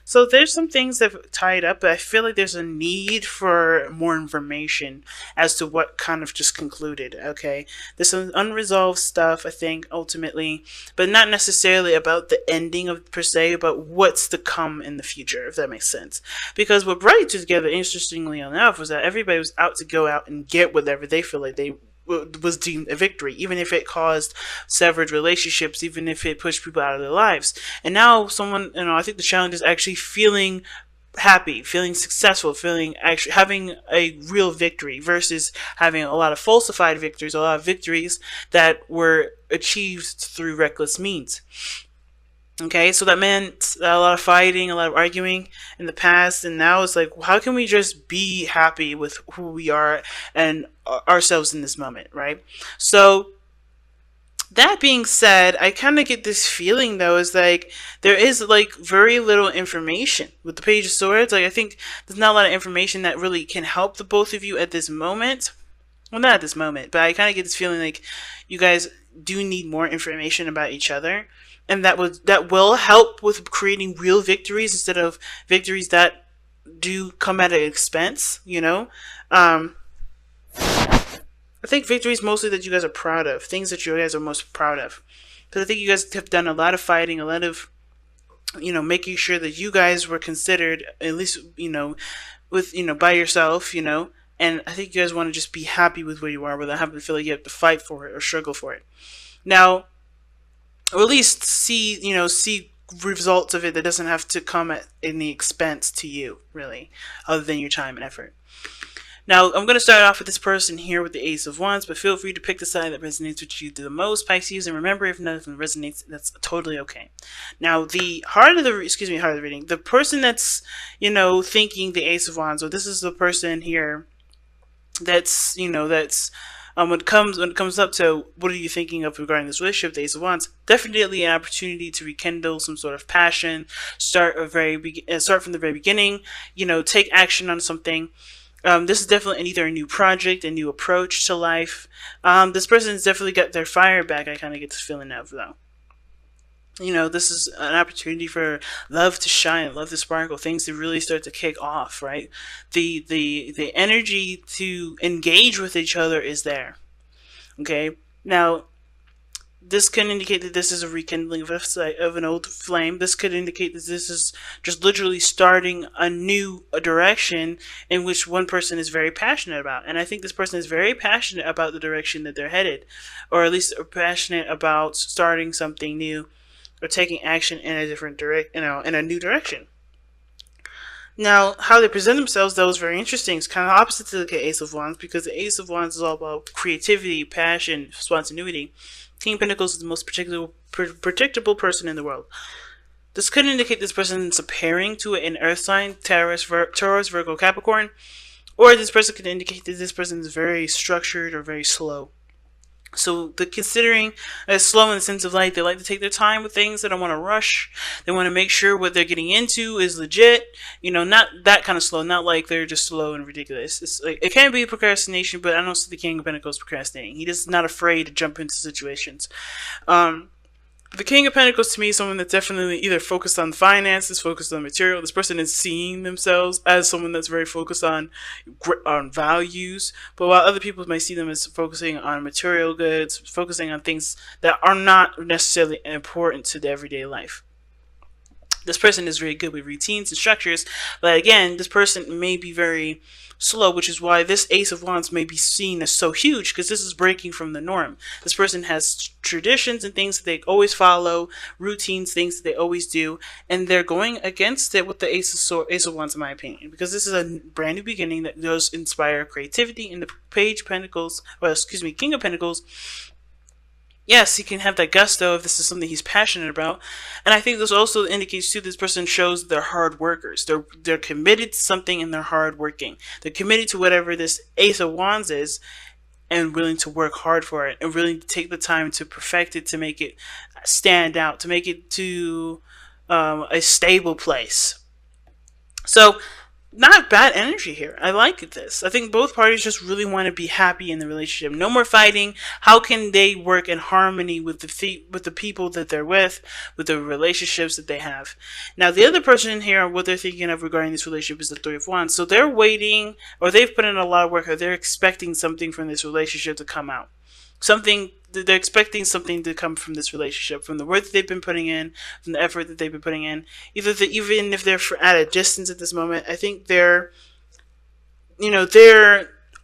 So there's some things that have tied up, but I feel like there's a need for more information as to what kind of just concluded. Okay, there's some unresolved stuff, I think, ultimately, but not necessarily about the ending of per se, but what's to come in the future, if that makes sense. Because what brought you two together, interestingly enough, was that everybody was out to go out and get whatever they feel like they was deemed a victory, even if it caused severed relationships, even if it pushed people out of their lives. And now someone, I think the challenge is actually feeling happy, feeling successful, feeling actually having a real victory versus having a lot of falsified victories, a lot of victories that were achieved through reckless means. Okay, so that meant a lot of fighting, a lot of arguing in the past, and now it's like, how can we just be happy with who we are and ourselves in this moment, right? So that being said, I kind of get this feeling though, is like there is like very little information with the Page of Swords. Like I think there's not a lot of information that really can help the both of you at this moment. Well, not at this moment, but I kind of get this feeling like you guys do need more information about each other, and that will help with creating real victories instead of victories that do come at an expense. I think victories mostly that you guys are proud of, things that you guys are most proud of, because I think you guys have done a lot of fighting, a lot of making sure that you guys were considered at least with by yourself, and I think you guys want to just be happy with where you are without having to feel like you have to fight for it or struggle for it. Now, or at least see results of it that doesn't have to come at any expense to you, really, other than your time and effort. Now, I'm going to start off with this person here with the Ace of Wands, but feel free to pick the side that resonates with you the most, Pisces, and remember, if none of them resonates, that's totally okay. Now, the heart of the reading, the person that's, thinking the Ace of Wands, or this is the person here that's when it comes up to what are you thinking of regarding this relationship, the Ace of Wands, definitely an opportunity to rekindle some sort of passion, start from the very beginning, take action on something. This is definitely either a new project, a new approach to life. This person's definitely got their fire back. I kind of get this feeling of though. This is an opportunity for love to shine, love to sparkle, things to really start to kick off, right? The energy to engage with each other is there. Okay. Now, this can indicate that this is a rekindling of an old flame. This could indicate that this is just literally starting a new direction in which one person is very passionate about. And I think this person is very passionate about the direction that they're headed, or at least passionate about starting something new or taking action in a in a new direction. Now, how they present themselves, though, is very interesting. It's kind of opposite to the Ace of Wands, because the Ace of Wands is all about creativity, passion, spontaneity. King of Pentacles is the most predictable person in the world. This could indicate this person is a pairing to an earth sign, Taurus, Virgo, Capricorn, or this person could indicate that this person is very structured or very slow. So the considering slow in the sense of like they like to take their time with things. They don't want to rush. They want to make sure what they're getting into is legit. Not that kind of slow. Not like they're just slow and ridiculous. It's like, it can be procrastination, but I don't see the King of Pentacles procrastinating. He is not afraid to jump into situations. The King of Pentacles to me is someone that's definitely either focused on finances, focused on material. This person is seeing themselves as someone that's very focused on values, but while other people might see them as focusing on material goods, focusing on things that are not necessarily important to their everyday life. This person is very good with routines and structures, but again, this person may be very slow, which is why this Ace of Wands may be seen as so huge, because this is breaking from the norm. This person has traditions and things that they always follow, routines, things that they always do, and they're going against it with the Ace of Wands, in my opinion, because this is a brand new beginning that does inspire creativity. In the King of Pentacles, yes, he can have that gusto if this is something he's passionate about. And I think this also indicates too, this person shows they're hard workers. They're committed to something and they're hard working. They're committed to whatever this Ace of Wands is and willing to work hard for it and willing to take the time to perfect it, to make it stand out, to make it to a stable place. So not bad energy here. I like this. I think both parties just really want to be happy in the relationship. No more fighting. How can they work in harmony with with the people that they're with the relationships that they have? Now, the other person here, what they're thinking of regarding this relationship is the Three of Wands. So they're waiting, or they've put in a lot of work, or they're expecting something from this relationship to come out. Something they're expecting something to come from this relationship, from the work that they've been putting in, from the effort that they've been putting in. Even if they're at a distance at this moment, I think they're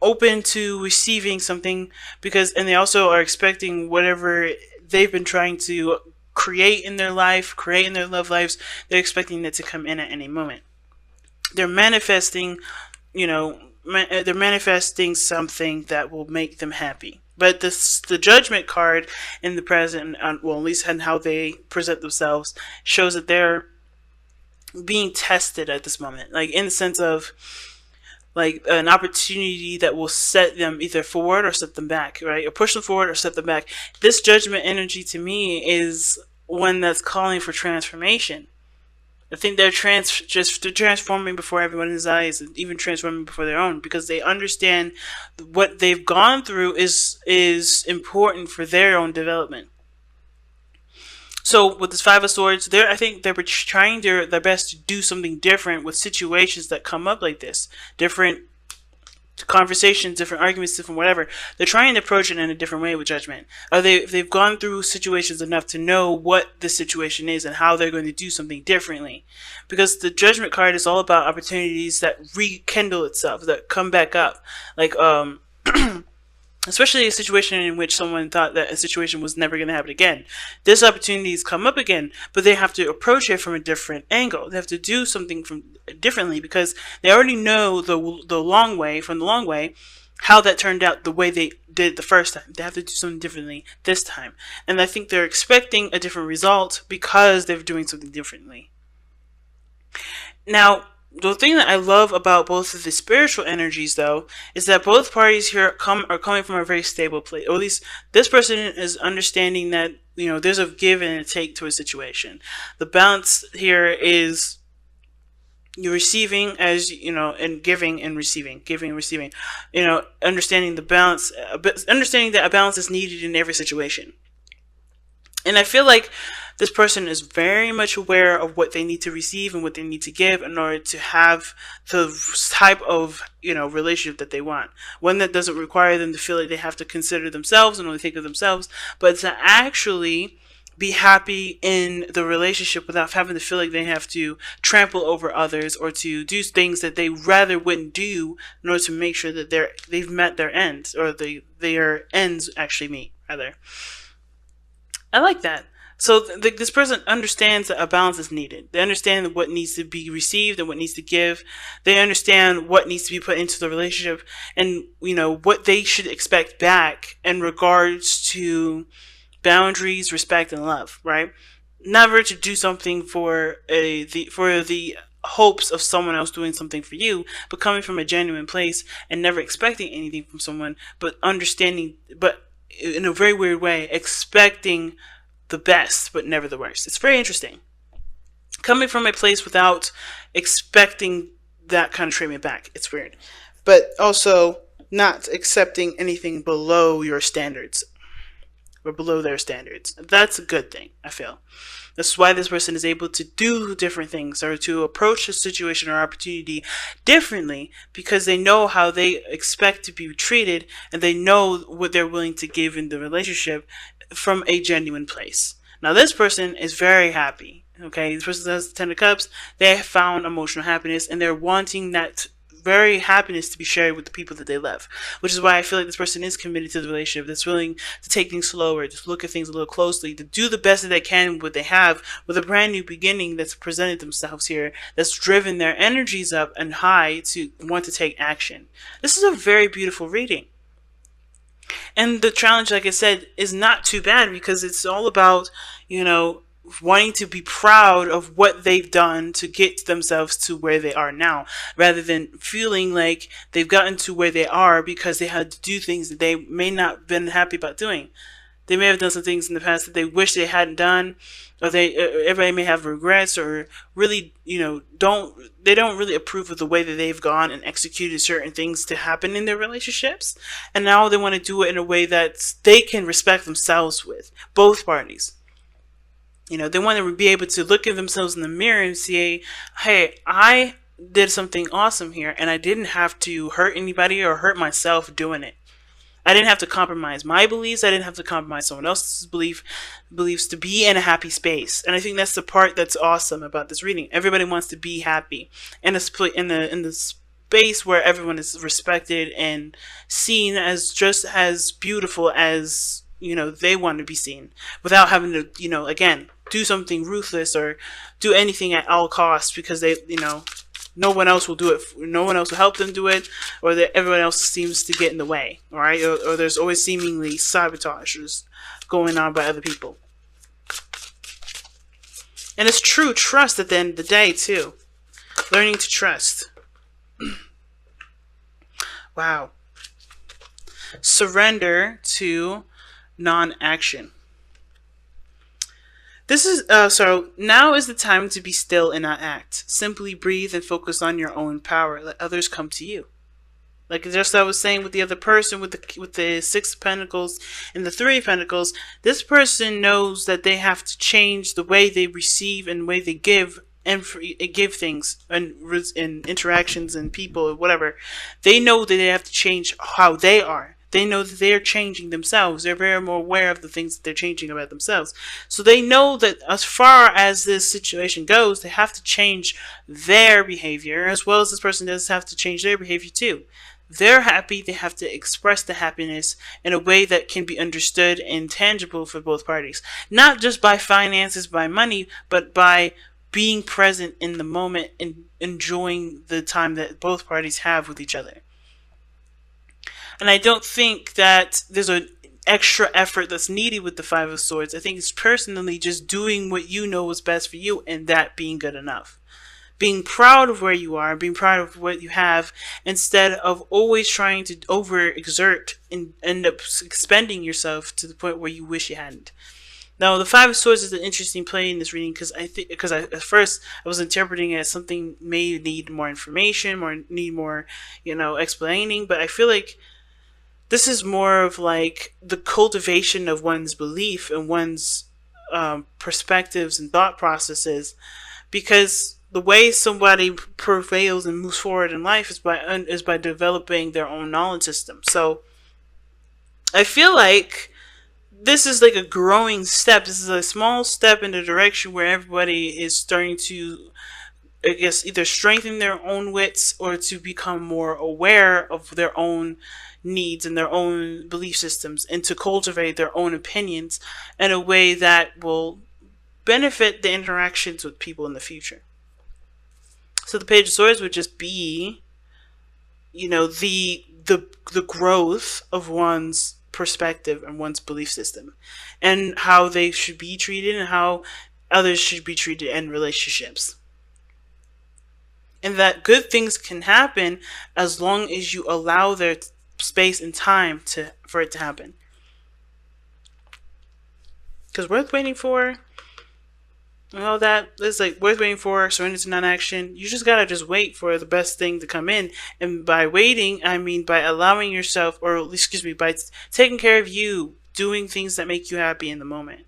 open to receiving something, because, and they also are expecting whatever they've been trying to create in their life, create in their love lives. They're expecting that to come in at any moment. They're manifesting, they're manifesting something that will make them happy. But the Judgment card in the present, well, at least in how they present themselves, shows that they're being tested at this moment, like in the sense of like an opportunity that will set them either forward or set them back, right? Or push them forward or set them back. This Judgment energy to me is one that's calling for transformation. I think they're transforming before everyone's eyes, and even transforming before their own, because they understand what they've gone through is important for their own development. So with this Five of Swords, I think they're trying their best to do something different with situations that come up like this. Different conversations, different arguments, different whatever. They're trying to approach it in a different way with Judgment. They've gone through situations enough to know what the situation is and how they're going to do something differently. Because the Judgment card is all about opportunities that rekindle itself, that come back up. Like, especially a situation in which someone thought that a situation was never going to happen again. This opportunity has come up again, but they have to approach it from a different angle. They have to do something differently, because they already know the long way, from the long way, how that turned out the way they did the first time. They have to do something differently this time. And I think they're expecting a different result because they're doing something differently. Now, the thing that I love about both of the spiritual energies, though, is that both parties here are coming from a very stable place. Or at least this person is understanding that, there's a give and a take to a situation. The balance here is you're receiving, as and giving and receiving, understanding the balance, understanding that a balance is needed in every situation. And I feel like this person is very much aware of what they need to receive and what they need to give in order to have the type of, relationship that they want. One that doesn't require them to feel like they have to consider themselves and only think of themselves, but to actually be happy in the relationship without having to feel like they have to trample over others or to do things that they rather wouldn't do in order to make sure that they've met their ends, or their ends actually meet, rather. I like that. So this person understands that a balance is needed. They understand what needs to be received and what needs to give. They understand what needs to be put into the relationship, and what they should expect back in regards to boundaries, respect, and love. Right? Never to do something for the hopes of someone else doing something for you, but coming from a genuine place and never expecting anything from someone, but understanding, but in a very weird way, expecting the best, but never the worst. It's very interesting. Coming from a place without expecting that kind of treatment back. It's weird. But also not accepting anything below your standards, or below their standards. That's a good thing, I feel. That's why this person is able to do different things, or to approach a situation or opportunity differently, because they know how they expect to be treated, and they know what they're willing to give in the relationship from a genuine place. Now, this person is very happy. Okay, this person has the Ten of Cups. They have found emotional happiness, and they're wanting that very happiness to be shared with the people that they love, which is why I feel like this person is committed to the relationship, that's willing to take things slower, to look at things a little closely, to do the best that they can with what they have, with a brand new beginning that's presented themselves here, that's driven their energies up and high to want to take action. This is a very beautiful reading. And the challenge, like I said, is not too bad, because it's all about, wanting to be proud of what they've done to get themselves to where they are now, rather than feeling like they've gotten to where they are because they had to do things that they may not have been happy about doing. They may have done some things in the past that they wish they hadn't done, or everybody may have regrets, or really, they don't really approve of the way that they've gone and executed certain things to happen in their relationships, and now they want to do it in a way that they can respect themselves with, both parties. They want to be able to look at themselves in the mirror and say, hey, I did something awesome here, and I didn't have to hurt anybody or hurt myself doing it. I didn't have to compromise my beliefs. I didn't have to compromise someone else's beliefs to be in a happy space. And I think that's the part that's awesome about this reading. Everybody wants to be happy in the space where everyone is respected and seen as just as beautiful as they want to be seen, without having to again do something ruthless or do anything at all costs, because they no one else will do it. No one else will help them do it, or that everyone else seems to get in the way. All right, or there's always seemingly sabotages going on by other people. And it's true trust at the end of the day too. Learning to trust. Wow. Surrender to non-action. This is so now is the time to be still and not act. Simply breathe and focus on your own power. Let others come to you. Like just I was saying with the other person, with the Six of Pentacles and the Three of Pentacles, this person knows that they have to change the way they receive and the way they give and give things and interactions and people or whatever. They know that they have to change how they are. They know that they're changing themselves. They're very more aware of the things that they're changing about themselves. So they know that as far as this situation goes, they have to change their behavior, as well as this person does have to change their behavior too. They're happy. They have to express the happiness in a way that can be understood and tangible for both parties. Not just by finances, by money, but by being present in the moment and enjoying the time that both parties have with each other. And I don't think that there's an extra effort that's needed with the Five of Swords. I think it's personally just doing what you know is best for you, and that being good enough. Being proud of where you are, being proud of what you have, instead of always trying to overexert and end up expending yourself to the point where you wish you hadn't. Now, the Five of Swords is an interesting play in this reading because at first I was interpreting it as something may need more information, or need more, explaining, but I feel like this is more of like the cultivation of one's belief and one's perspectives and thought processes, because the way somebody prevails and moves forward in life is by developing their own knowledge system. So I feel like this is like a growing step. This is a small step in the direction where everybody is starting to, I guess, either strengthen their own wits or to become more aware of their own needs and their own belief systems, and to cultivate their own opinions in a way that will benefit the interactions with people in the future. So the Page of Swords would just be, the growth of one's perspective and one's belief system, and how they should be treated and how others should be treated in relationships. And that good things can happen as long as you allow their space and time for it to happen. Because worth waiting for, all that is like worth waiting for, surrender to non-action. You just gotta just wait for the best thing to come in. And by waiting, I mean by allowing yourself, or by taking care of you, doing things that make you happy in the moment.